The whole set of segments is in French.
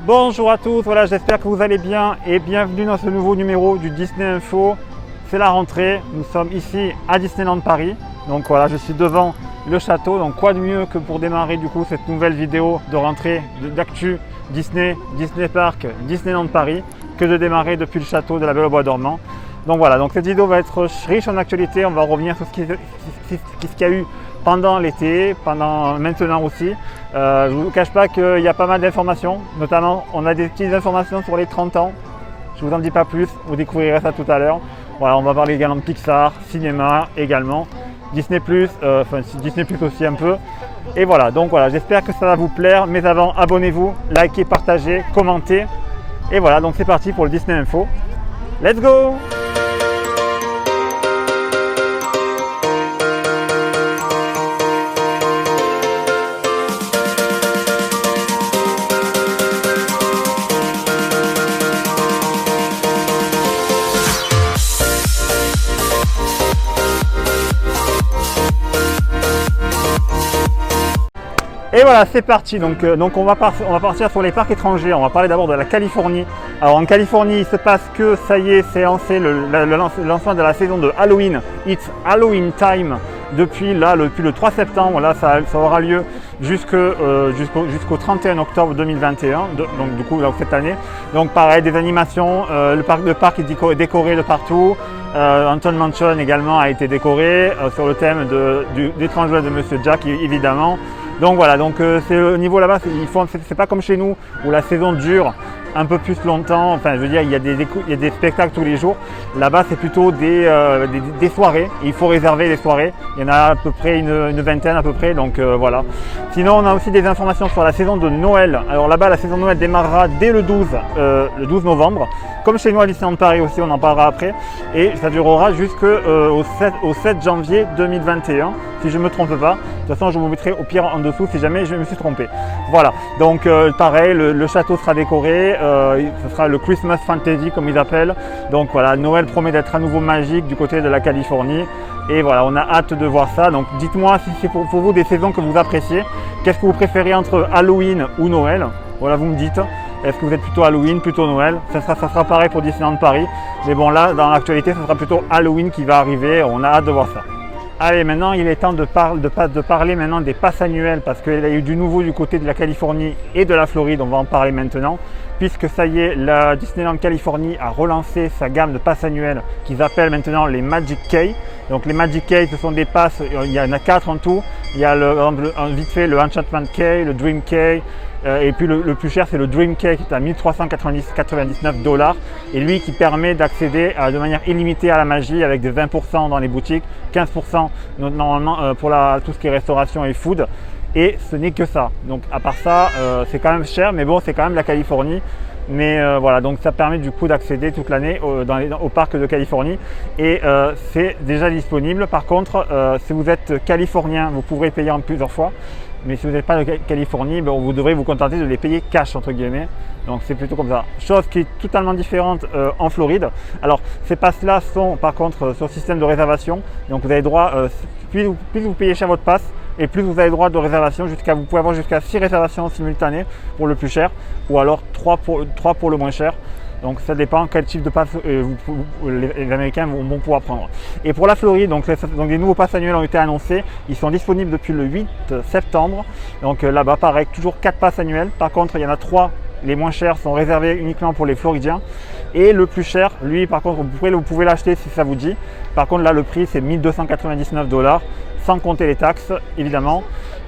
Bonjour à tous, voilà, j'espère que vous allez bien et bienvenue dans ce nouveau numéro du Disney Info. C'est la rentrée, nous sommes ici à Disneyland Paris. Donc voilà, je suis devant le château. Donc quoi de mieux que pour démarrer du coup cette nouvelle vidéo de rentrée d'actu Disney, Disney Park, Disneyland Paris, que de démarrer depuis le château de la Belle au Bois dormant. Donc voilà, donc cette vidéo va être riche en actualité. On va revenir sur ce qu'il y a eu pendant l'été, pendant maintenant aussi. Je ne vous cache pas qu'il y a pas mal d'informations, notamment on a des petites informations sur les 30 ans. Je ne vous en dis pas plus, vous découvrirez ça tout à l'heure. Voilà, on va parler également de Pixar, cinéma également, Disney+, enfin Disney+, aussi un peu. Et voilà, donc voilà, j'espère que ça va vous plaire. Mais avant, abonnez-vous, likez, partagez, commentez. Et voilà, donc c'est parti pour le Disney Info. Let's go! Et voilà, c'est parti. Donc on va partir sur les parcs étrangers. On va parler d'abord de la Californie. Alors en Californie, il se passe que ça y est, c'est lancé le lancement de la saison de Halloween. It's Halloween Time. Depuis le 3 septembre, là, ça aura lieu jusqu'au 31 octobre 2021. Donc du coup, cette année. Donc pareil, des animations. Le parc est décoré de partout. Haunted Mansion également a été décoré sur le thème d'étrange jeu de Monsieur Jack, évidemment. Donc voilà, donc c'est au niveau là-bas, c'est pas comme chez nous où la saison dure un peu plus longtemps. Enfin, je veux dire, il y a des spectacles tous les jours. Là-bas, c'est plutôt des soirées. Il faut réserver les soirées. Il y en a à peu près une vingtaine à peu près. Donc voilà. Sinon, on a aussi des informations sur la saison de Noël. Alors là-bas, la saison de Noël démarrera dès le 12 novembre. Comme chez nous à Disneyland Paris aussi, on en parlera après. Et ça durera jusqu'au 7 janvier 2021, si je ne me trompe pas. De toute façon, je vous mettrai au pire en dessous si jamais je me suis trompé. Voilà, donc pareil, le château sera décoré. Ce sera le Christmas Fantasy comme ils appellent. Donc voilà, Noël promet d'être à nouveau magique du côté de la Californie. Et voilà, on a hâte de voir ça. Donc dites-moi si c'est pour vous des saisons que vous appréciez. Qu'est-ce que vous préférez entre Halloween ou Noël? Voilà, vous me dites. Est-ce que vous êtes plutôt Halloween, plutôt Noël? Ça sera pareil pour Disneyland Paris. Mais bon, là, dans l'actualité, ce sera plutôt Halloween qui va arriver. On a hâte de voir ça. Allez, maintenant, il est temps de parler maintenant des passes annuelles parce qu'il y a eu du nouveau du côté de la Californie et de la Floride. On va en parler maintenant. Puisque ça y est, la Disneyland Californie a relancé sa gamme de passes annuelles qu'ils appellent maintenant les Magic Key. Donc les Magic Key, ce sont des passes, il y en a 4 en tout. Il y a vite fait le Enchantment Key, le Dream Key, et puis le plus cher c'est le Dream Key qui est à 1399 $. Et lui qui permet d'accéder de manière illimitée à la magie avec des 20% dans les boutiques, 15% normalement pour tout ce qui est restauration et food. Et ce n'est que ça. Donc à part ça, c'est quand même cher, mais bon, c'est quand même la Californie. Mais voilà, donc ça permet du coup d'accéder toute l'année au parc de Californie. Et c'est déjà disponible. Par contre, si vous êtes californien, vous pourrez payer en plusieurs fois. Mais si vous n'êtes pas de Californie, ben, vous devrez vous contenter de les payer cash entre guillemets. Donc c'est plutôt comme ça. Chose qui est totalement différente en Floride. Alors ces passes-là sont par contre sur système de réservation. Donc vous avez droit, plus vous payez cher votre passe, et plus vous avez droit de réservation, vous pouvez avoir jusqu'à 6 réservations simultanées pour le plus cher, ou alors 3 pour le moins cher. Donc ça dépend quel type de passe les Américains vont pouvoir prendre. Et pour la Floride, donc les nouveaux passes annuels ont été annoncés. Ils sont disponibles depuis le 8 septembre. Donc là-bas, pareil, toujours 4 passes annuelles. Par contre, il y en a 3. Les moins chers sont réservés uniquement pour les Floridiens. Et le plus cher, lui, par contre, vous pouvez l'acheter si ça vous dit. Par contre, là, le prix, c'est 1299 $, sans compter les taxes, évidemment.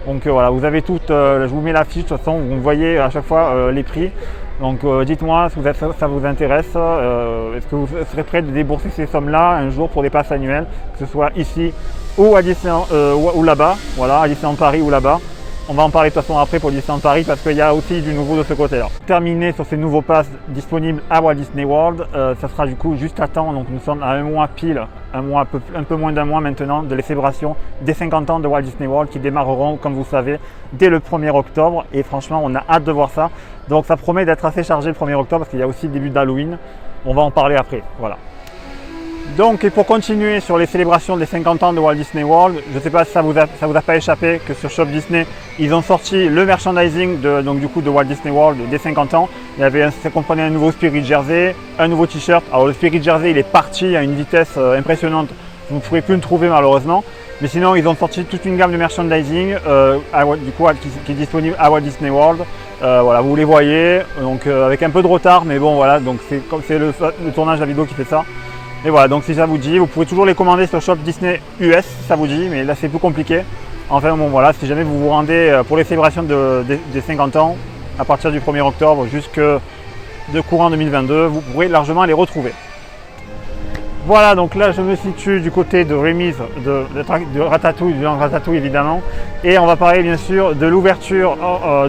Donc voilà, vous avez toutes, je vous mets la fiche, de toute façon, vous voyez à chaque fois les prix. Donc dites-moi si ça vous intéresse, est-ce que vous serez prêt de débourser ces sommes-là un jour pour des passes annuelles, que ce soit ici ou à Disneyland, ou là-bas, voilà, à Disneyland Paris ou là-bas. On va en parler de toute façon après pour Disneyland Paris parce qu'il y a aussi du nouveau de ce côté-là. Terminé sur ces nouveaux passes disponibles à Walt Disney World, ça sera du coup juste à temps. Donc nous sommes à un mois pile, un peu moins d'un mois maintenant de les célébrations des 50 ans de Walt Disney World qui démarreront, comme vous savez, dès le 1er octobre. Et franchement, on a hâte de voir ça. Donc ça promet d'être assez chargé le 1er octobre parce qu'il y a aussi le début d'Halloween. On va en parler après. Voilà. Donc, et pour continuer sur les célébrations des 50 ans de Walt Disney World, je ne sais pas si ça vous a pas échappé que sur Shop Disney, ils ont sorti le merchandising de Walt Disney World des 50 ans. Ça comprenait un nouveau Spirit Jersey, un nouveau t-shirt. Alors le Spirit Jersey, il est parti à une vitesse impressionnante. Vous ne pourrez plus le trouver malheureusement. Mais sinon, ils ont sorti toute une gamme de merchandising qui est disponible à Walt Disney World. Voilà, vous les voyez, donc avec un peu de retard, mais bon voilà, donc c'est le tournage de la vidéo qui fait ça. Et voilà, donc si ça vous dit, vous pouvez toujours les commander sur Shop Disney US si ça vous dit, mais là c'est plus compliqué. Enfin bon voilà, si jamais vous vous rendez pour les célébrations des 50 ans, à partir du 1er octobre jusque de courant 2022, vous pourrez largement les retrouver. Voilà, donc là je me situe du côté de remise de Ratatouille, du land Ratatouille évidemment. Et on va parler bien sûr de l'ouverture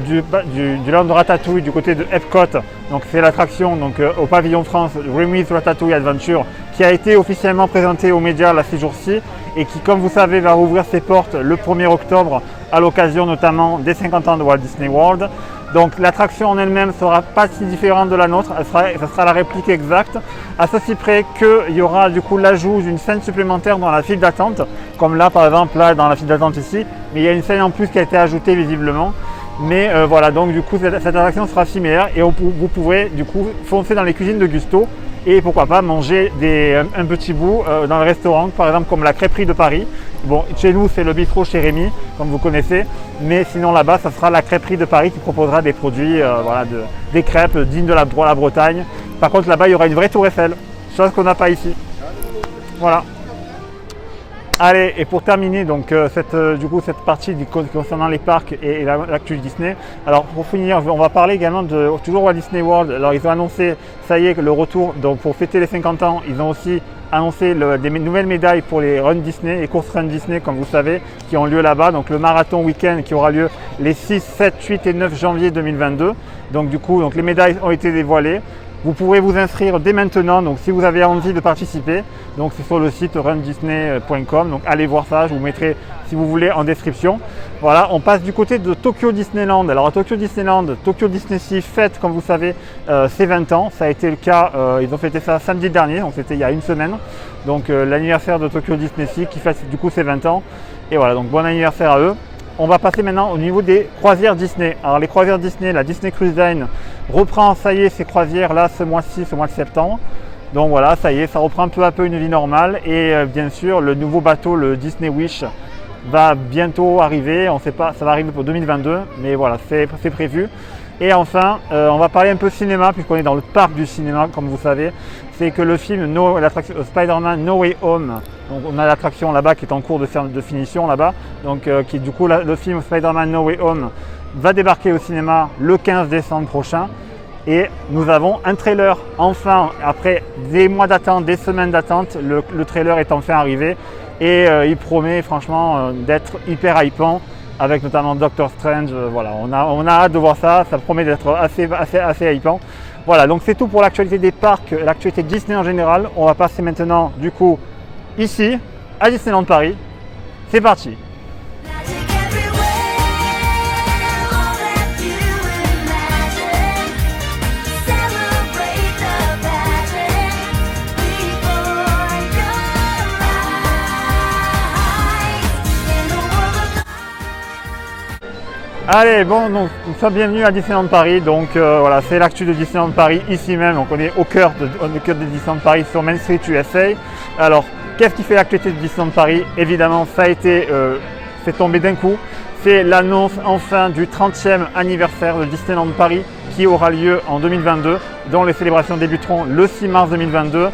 du land de Ratatouille du côté de Epcot. Donc c'est l'attraction au pavillon France Remise Ratatouille Adventure qui a été officiellement présentée aux médias là, ces jours-ci et qui, comme vous savez, va rouvrir ses portes le 1er octobre à l'occasion notamment des 50 ans de Walt Disney World. Donc l'attraction en elle-même ne sera pas si différente de la nôtre, ce sera la réplique exacte, à ceci près qu'il y aura du coup l'ajout d'une scène supplémentaire dans la file d'attente, comme là par exemple là dans la file d'attente ici, mais il y a une scène en plus qui a été ajoutée visiblement. Mais voilà, donc du coup cette attraction sera similaire et vous pourrez du coup foncer dans les cuisines de Gusto et pourquoi pas manger un petit bout dans le restaurant, par exemple comme la crêperie de Paris. Bon, chez nous c'est le bistrot chez Rémi, comme vous connaissez, mais sinon là-bas ça sera la crêperie de Paris qui proposera des produits, des crêpes dignes de la Bretagne. Par contre là-bas il y aura une vraie tour Eiffel, chose qu'on n'a pas ici. Voilà. Allez, et pour terminer donc cette partie concernant les parcs et l'actu Disney, alors pour finir, on va parler également de toujours Walt Disney World. Alors ils ont annoncé, ça y est, le retour, donc pour fêter les 50 ans, ils ont aussi annoncé des nouvelles médailles pour les Run Disney, les courses Run Disney comme vous savez, qui ont lieu là-bas. Donc le marathon week-end qui aura lieu les 6, 7, 8 et 9 janvier 2022. Donc du coup, les médailles ont été dévoilées. Vous pourrez vous inscrire dès maintenant, donc si vous avez envie de participer, donc c'est sur le site rundisney.com, donc allez voir ça, je vous mettrai si vous voulez en description. Voilà, on passe du côté de Tokyo Disneyland. Alors à Tokyo Disneyland, Tokyo Disney Sea fête comme vous savez ses 20 ans, ça a été le cas, ils ont fêté ça samedi dernier, donc c'était il y a une semaine, donc l'anniversaire de Tokyo Disney Sea qui fête du coup ses 20 ans, et voilà, donc bon anniversaire à eux. On va passer maintenant au niveau des croisières Disney. Alors les croisières Disney, la Disney Cruise Line reprend, ça y est, ces croisières là ce mois-ci, ce mois de septembre. Donc voilà, ça y est, ça reprend peu à peu une vie normale. Et bien sûr, le nouveau bateau, le Disney Wish, va bientôt arriver. On ne sait pas, ça va arriver pour 2022, mais voilà, c'est prévu. Et enfin, on va parler un peu cinéma, puisqu'on est dans le parc du cinéma, comme vous savez. C'est que le film Spider-Man No Way Home, donc on a l'attraction là-bas qui est en cours de finition là-bas, donc qui du coup le film Spider-Man No Way Home va débarquer au cinéma le 15 décembre prochain. Et nous avons un trailer, enfin, après des mois d'attente, des semaines d'attente, le trailer est enfin arrivé. Et il promet franchement d'être hyper hypant, avec notamment Doctor Strange. Voilà, on a hâte de voir ça, ça promet d'être assez hypant. Voilà, donc c'est tout pour l'actualité des parcs, l'actualité Disney en général. On va passer maintenant du coup ici, à Disneyland Paris. C'est parti! Allez, bon, donc nous sommes bienvenus à Disneyland Paris, donc voilà, c'est l'actu de Disneyland Paris ici même, donc on est au cœur de Disneyland Paris sur Main Street USA. Alors, qu'est-ce qui fait l'actualité de Disneyland Paris? Évidemment, ça a été fait tomber d'un coup, c'est l'annonce enfin du 30e anniversaire de Disneyland Paris qui aura lieu en 2022, dont les célébrations débuteront le 6 mars 2022.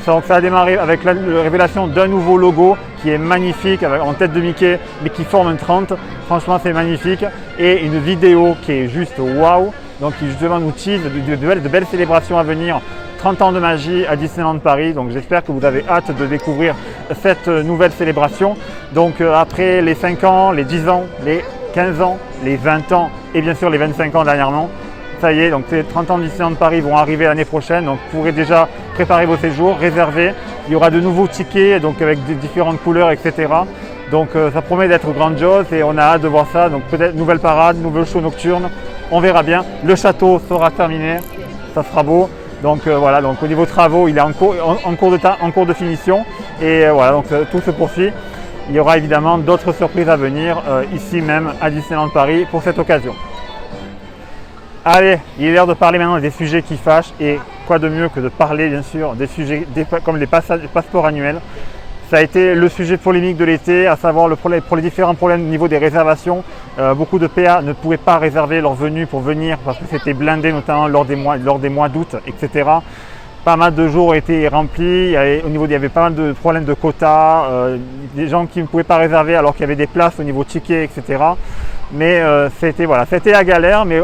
Ça a démarré avec la révélation d'un nouveau logo qui est magnifique, en tête de Mickey, mais qui forme un 30. Franchement, c'est magnifique. Et une vidéo qui est juste waouh, donc qui justement nous tease de belles célébrations à venir. 30 ans de magie à Disneyland Paris. Donc j'espère que vous avez hâte de découvrir cette nouvelle célébration. Donc après les 5 ans, les 10 ans, les 15 ans, les 20 ans et bien sûr les 25 ans dernièrement. Ça y est, donc les 30 ans de Disneyland Paris vont arriver l'année prochaine, donc vous pourrez déjà préparer vos séjours, réserver. Il y aura de nouveaux tickets, donc avec des différentes couleurs, etc. Donc ça promet d'être grandiose et on a hâte de voir ça. Donc peut-être nouvelle parade, nouveau show nocturne, on verra bien. Le château sera terminé, ça sera beau. Donc voilà, donc au niveau travaux, il est en cours de finition. Et voilà, donc tout se poursuit. Il y aura évidemment d'autres surprises à venir ici même à Disneyland Paris pour cette occasion. Allez, il est l'heure de parler maintenant des sujets qui fâchent. Et quoi de mieux que de parler bien sûr des sujets comme les passeports annuels. Ça a été le sujet polémique de l'été, à savoir pour les différents problèmes au niveau des réservations. Beaucoup de PA ne pouvaient pas réserver leur venue pour venir parce que c'était blindé, notamment lors des mois d'août, etc. Pas mal de jours ont été remplis. Il y avait pas mal de problèmes de quotas, des gens qui ne pouvaient pas réserver alors qu'il y avait des places au niveau ticket, etc. Mais c'était la galère. Mais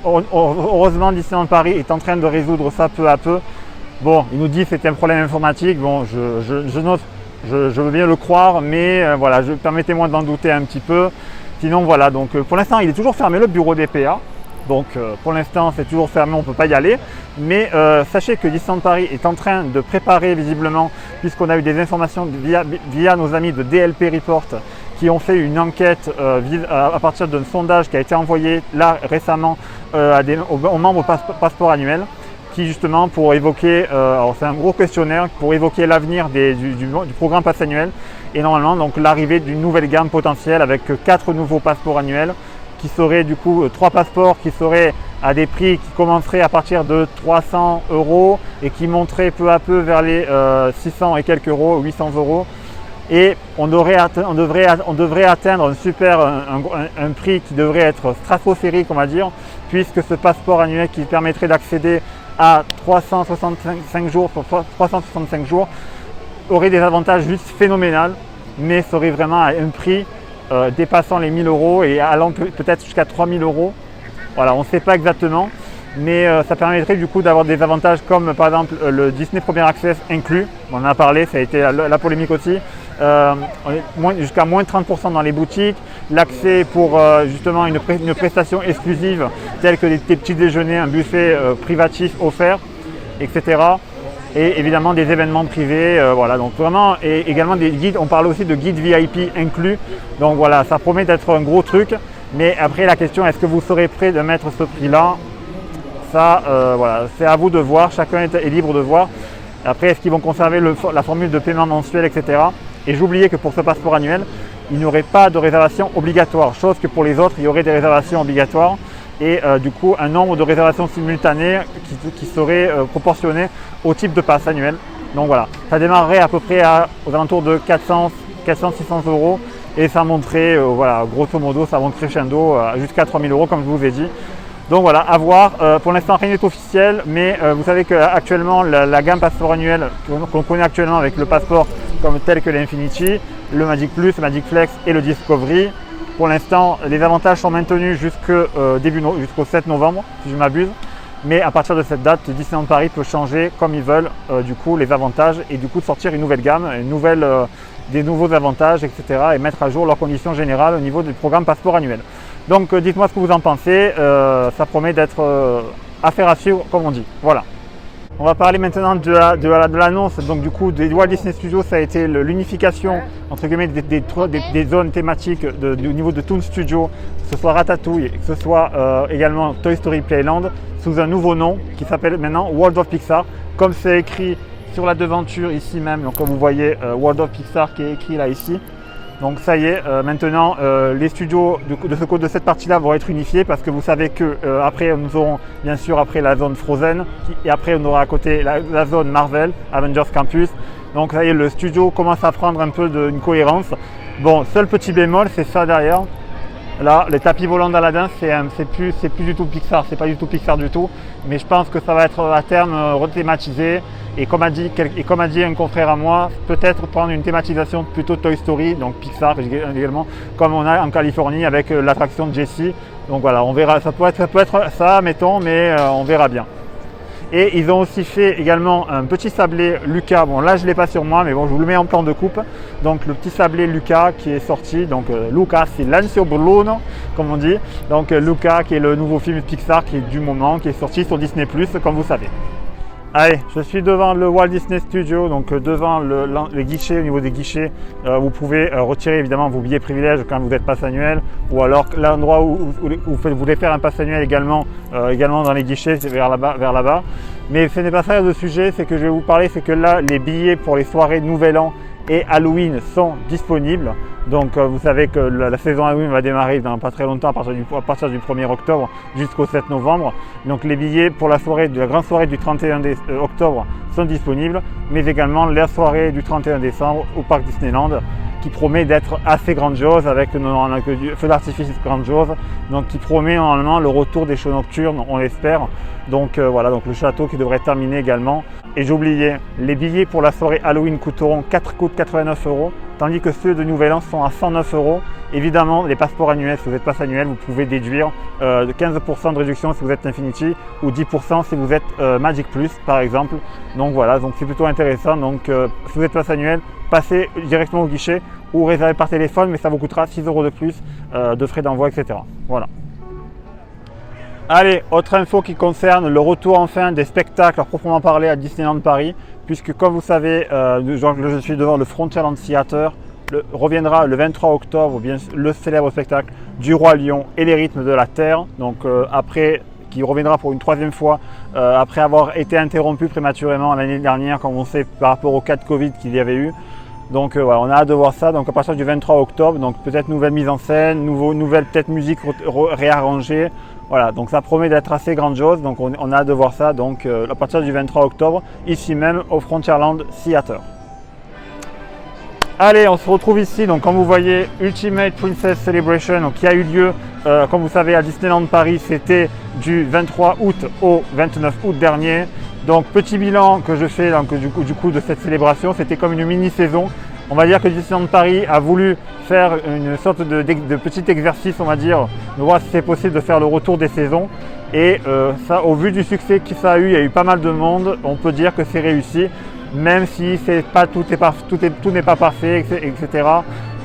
heureusement, Disneyland Paris est en train de résoudre ça peu à peu. Bon, il nous dit que c'était un problème informatique. Bon, je veux bien le croire, mais voilà, permettez-moi d'en douter un petit peu. Sinon, voilà, donc pour l'instant, il est toujours fermé le bureau des PA. Donc pour l'instant, c'est toujours fermé, on ne peut pas y aller. Mais sachez que Disneyland Paris est en train de préparer visiblement, puisqu'on a eu des informations via nos amis de DLP Report qui ont fait une enquête à partir d'un sondage qui a été envoyé là récemment aux membres passeport annuel. Qui justement pour évoquer, alors c'est un gros questionnaire pour évoquer l'avenir du programme pass annuel et normalement donc l'arrivée d'une nouvelle gamme potentielle avec 4 nouveaux passeports annuels qui seraient du coup 3 passeports qui seraient à des prix qui commenceraient à partir de 300 € et qui monteraient peu à peu vers les 600 et quelques euros, 800 € et on devrait atteindre un prix qui devrait être stratosphérique on va dire puisque ce passeport annuel qui permettrait d'accéder à 365 jours pour 365 jours aurait des avantages juste phénoménaux, mais serait vraiment à un prix dépassant les 1000 € et allant peut-être jusqu'à 3000 €. Voilà, on ne sait pas exactement, mais ça permettrait du coup d'avoir des avantages comme par exemple le Disney Premier Access inclus. On en a parlé, ça a été la polémique aussi. Jusqu'à moins 30% dans les boutiques, l'accès pour justement une prestation exclusive telle que des petits déjeuners, un buffet privatif offert, etc. Et évidemment des événements privés, voilà, donc vraiment, et également des guides, on parle aussi de guides VIP inclus, donc voilà, ça promet d'être un gros truc, mais après la question, est-ce que vous serez prêt de mettre ce prix-là? Ça, voilà, c'est à vous de voir, chacun est libre de voir. Après, est-ce qu'ils vont conserver la formule de paiement mensuel, etc. Et j'oubliais que pour ce passeport annuel, il n'y aurait pas de réservation obligatoire, chose que pour les autres, il y aurait des réservations obligatoires et du coup un nombre de réservations simultanées qui serait proportionné au type de pass annuel. Donc voilà, ça démarrerait à peu près aux alentours de 400-600 € et ça monterait, voilà, grosso modo, ça monte crescendo jusqu'à 3000 € comme je vous ai dit. Donc voilà, à voir. Pour l'instant, rien n'est officiel, mais vous savez qu'actuellement, la gamme passeport annuel qu'on connaît actuellement avec le passeport comme tel que l'Infinity, le Magic Plus, le Magic Flex et le Discovery, pour l'instant, les avantages sont maintenus jusqu'au 7 novembre, si je ne m'abuse. Mais à partir de cette date, Disneyland Paris peut changer comme ils veulent du coup les avantages et du coup sortir une nouvelle gamme, des nouveaux avantages, etc. et mettre à jour leurs conditions générales au niveau du programme passeport annuel. Donc dites-moi ce que vous en pensez, ça promet d'être affaire à suivre comme on dit. Voilà. On va parler maintenant de l'annonce donc du coup des Walt Disney Studios, ça a été l'unification entre guillemets des zones thématiques au niveau de Toon Studio, que ce soit Ratatouille, que ce soit également Toy Story Playland, sous un nouveau nom qui s'appelle maintenant World of Pixar, comme c'est écrit sur la devanture ici même, donc comme vous voyez World of Pixar qui est écrit là ici. Donc ça y est, maintenant les studios de cette partie-là vont être unifiés parce que vous savez que après nous aurons bien sûr après la zone Frozen et après on aura à côté la zone Marvel, Avengers Campus. Donc ça y est, le studio commence à prendre un peu d'une cohérence. Bon, seul petit bémol, c'est ça derrière. Là, les tapis volants d'Aladin, c'est plus du tout Pixar, c'est pas du tout Pixar du tout. Mais je pense que ça va être à terme rethématisé. Et comme a dit un confrère à moi, peut-être prendre une thématisation plutôt Toy Story, donc Pixar également, comme on a en Californie avec l'attraction de Jessie. Donc voilà, on verra, ça peut être ça, mettons, mais on verra bien. Et ils ont aussi fait également un petit sablé Luca. Bon là je ne l'ai pas sur moi, mais bon je vous le mets en plan de coupe. Donc le petit sablé Luca qui est sorti. Donc Luca c'est l'Ancio Bruno comme on dit. Donc Luca qui est le nouveau film Pixar qui est du moment, qui est sorti sur Disney+, comme vous savez. Allez, je suis devant le Walt Disney Studio, donc devant les guichets, au niveau des guichets, vous pouvez retirer évidemment vos billets privilèges quand vous êtes pass annuel, ou alors l'endroit où vous voulez faire un pass annuel également, également dans les guichets, c'est vers là-bas. Mais ce n'est pas ça le sujet, c'est que je vais vous parler, c'est que là, les billets pour les soirées Nouvel An et Halloween sont disponibles. Donc vous savez que la saison Halloween va démarrer dans pas très longtemps, à partir du 1er octobre jusqu'au 7 novembre. Donc les billets pour la grande soirée du 31 octobre sont disponibles, mais également la soirée du 31 décembre au parc Disneyland, qui promet d'être assez grandiose, avec du feu d'artifice grandiose, donc qui promet normalement le retour des shows nocturnes, on l'espère. Donc voilà, donc le château qui devrait terminer également. Et j'ai oublié, les billets pour la soirée Halloween coûtent 89 €, tandis que ceux de Nouvel An sont à 109 €. Évidemment, les passeports annuels, si vous êtes pass annuel, vous pouvez déduire de 15% de réduction si vous êtes Infinity, ou 10% si vous êtes Magic Plus par exemple. Donc voilà, donc c'est plutôt intéressant. Donc si vous êtes pass annuel, passez directement au guichet ou réservez par téléphone, mais ça vous coûtera 6 € de plus de frais d'envoi, etc. Voilà. Allez, autre info qui concerne le retour enfin des spectacles à proprement parler à Disneyland Paris, puisque comme vous savez, je suis devant le Frontierland Theater, reviendra le 23 octobre bien, le célèbre spectacle du Roi Lion et les rythmes de la Terre, donc qui reviendra pour une troisième fois après avoir été interrompu prématurément l'année dernière, comme on sait, par rapport au cas de Covid qu'il y avait eu. Donc voilà, on a hâte de voir ça. Donc à partir du 23 octobre, donc peut-être nouvelle mise en scène, nouvelle peut-être musique réarrangée. Voilà, donc ça promet d'être assez grandiose. Donc on a hâte de voir ça. Donc à partir du 23 octobre, ici même au Frontierland Theater. Allez, on se retrouve ici. Donc comme vous voyez, Ultimate Princess Celebration, donc, qui a eu lieu, comme vous savez, à Disneyland Paris. C'était du 23 août au 29 août dernier. Donc petit bilan que je fais donc, du coup de cette célébration, c'était comme une mini-saison. On va dire que Disneyland Paris a voulu faire une sorte de petit exercice, on va dire, de voir si c'est possible de faire le retour des saisons. Et ça, au vu du succès que ça a eu, il y a eu pas mal de monde, on peut dire que c'est réussi, même si tout n'est pas parfait, etc.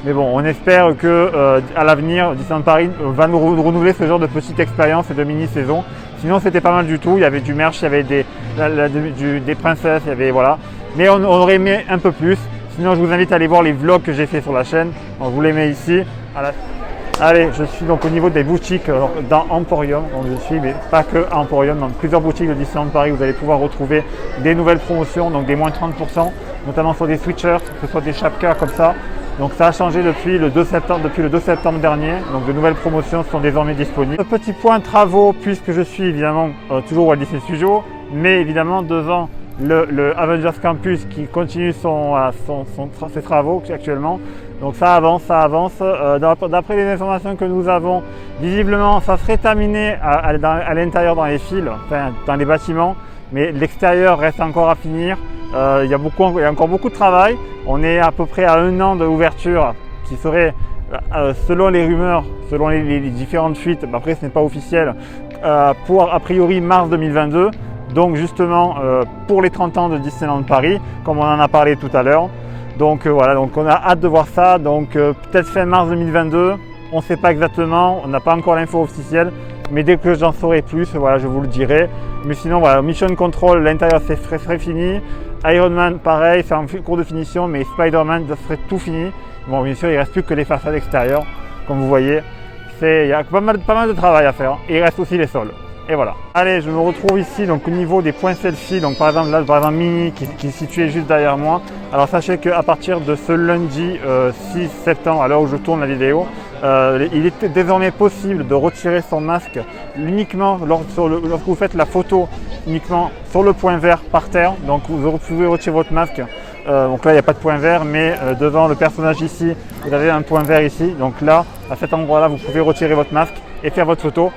Mais bon, on espère que à l'avenir, Disneyland Paris va nous renouveler ce genre de petite expérience et de mini-saison. Sinon, c'était pas mal du tout. Il y avait du merch, il y avait des princesses, il y avait voilà. Mais on aurait aimé un peu plus. Sinon, je vous invite à aller voir les vlogs que j'ai fait sur la chaîne. On vous les met ici. Allez, je suis donc au niveau des boutiques dans Emporium. Donc je suis, mais pas que à Emporium, dans plusieurs boutiques de Disneyland Paris. Vous allez pouvoir retrouver des nouvelles promotions, donc des moins 30%, notamment sur des sweatshirts, que ce soit des chapkas comme ça. Donc ça a changé depuis le 2 septembre dernier, donc de nouvelles promotions sont désormais disponibles. Petit point travaux, puisque je suis évidemment toujours au Walt Disney Studio, mais évidemment devant le Avengers Campus qui continue ses travaux actuellement. Donc ça avance. D'après les informations que nous avons, visiblement ça serait terminé à l'intérieur dans les fils, enfin dans les bâtiments, mais l'extérieur reste encore à finir. Il y a encore beaucoup de travail. On est à peu près à 1 an de l'ouverture qui serait, selon les rumeurs, selon les différentes fuites, après ce n'est pas officiel, pour a priori mars 2022. Donc justement pour les 30 ans de Disneyland Paris, comme on en a parlé tout à l'heure. Donc voilà, donc on a hâte de voir ça. Donc peut-être fin mars 2022, on ne sait pas exactement, on n'a pas encore l'info officielle. Mais dès que j'en saurai plus, voilà, je vous le dirai. Mais sinon, voilà, Mission Control, l'intérieur serait fini. Iron Man, pareil, c'est en cours de finition, mais Spider-Man, ça serait tout fini. Bon, bien sûr, il ne reste plus que les façades extérieures, comme vous voyez. Il y a pas mal de travail à faire. Et il reste aussi les sols. Et voilà. Allez, je me retrouve ici donc au niveau des points selfie. Donc par exemple là, Mini qui est situé juste derrière moi. Alors sachez qu'à partir de ce lundi 6 septembre, à l'heure où je tourne la vidéo, il est désormais possible de retirer son masque uniquement lorsque vous faites la photo uniquement sur le point vert par terre. Donc vous pouvez retirer votre masque. Donc là il n'y a pas de point vert, mais devant le personnage ici, vous avez un point vert ici. Donc là, à cet endroit-là, vous pouvez retirer votre masque et faire votre photo.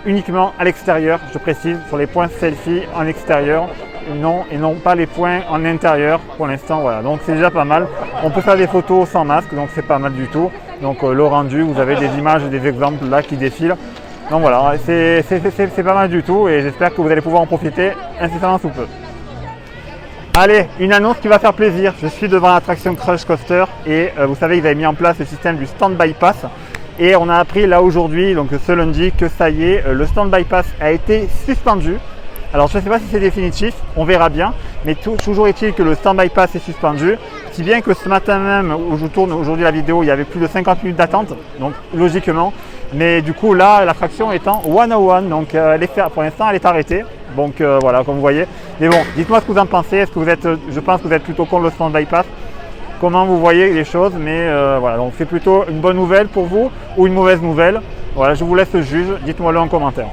Uniquement à l'extérieur, je précise, sur les points selfie en extérieur, et non pas les points en intérieur pour l'instant. Voilà, donc c'est déjà pas mal. On peut faire des photos sans masque, donc c'est pas mal du tout. Donc le rendu, vous avez des images et des exemples là qui défilent. Donc voilà, c'est pas mal du tout et j'espère que vous allez pouvoir en profiter incessamment sous peu. Allez, une annonce qui va faire plaisir. Je suis devant l'attraction Crush Coaster et vous savez, ils avaient mis en place le système du Stand-by Pass. Et on a appris là aujourd'hui, donc ce lundi, que ça y est, le Stand-by Pass a été suspendu. Alors je ne sais pas si c'est définitif, on verra bien, mais toujours est-il que le Stand-by Pass est suspendu, si bien que ce matin même où je tourne aujourd'hui la vidéo, il y avait plus de 50 minutes d'attente, donc logiquement, mais du coup là l'attraction est en 101, donc pour l'instant elle est arrêtée, donc voilà comme vous voyez. Mais bon, dites-moi ce que vous en pensez, est-ce que vous êtes, je pense que vous êtes plutôt contre le Stand-by Pass, comment vous voyez les choses, mais voilà, donc c'est plutôt une bonne nouvelle pour vous ou une mauvaise nouvelle. Voilà, je vous laisse juge, dites-moi le en commentaire.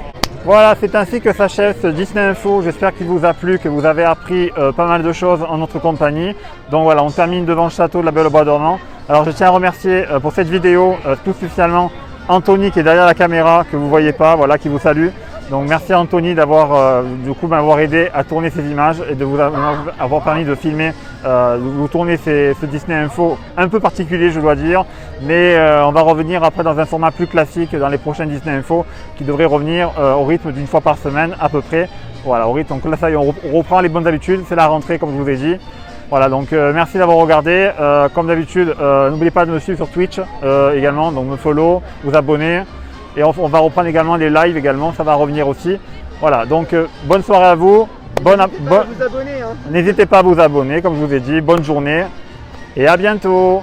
Voilà, c'est ainsi que s'achève ce Disney Info. J'espère qu'il vous a plu, que vous avez appris pas mal de choses en notre compagnie. Donc voilà, on termine devant le château de la Belle au Bois dormant. Alors je tiens à remercier pour cette vidéo tout spécialement Anthony qui est derrière la caméra, que vous ne voyez pas, voilà, qui vous salue. Donc merci à Anthony d'avoir m'avoir aidé à tourner ces images et de vous avoir permis de filmer, de vous tourner ce Disney Info un peu particulier je dois dire, mais on va revenir après dans un format plus classique dans les prochains Disney Info qui devrait revenir au rythme d'une fois par semaine à peu près. Voilà, au rythme, donc là ça y est, on reprend les bonnes habitudes, c'est la rentrée comme je vous ai dit. Voilà, donc merci d'avoir regardé. Comme d'habitude, n'oubliez pas de me suivre sur Twitch également, donc me follow, vous abonner. Et on va reprendre également les lives également, ça va revenir aussi. Voilà, donc bonne soirée à vous. N'hésitez pas à vous abonner, comme je vous ai dit. Bonne journée et à bientôt.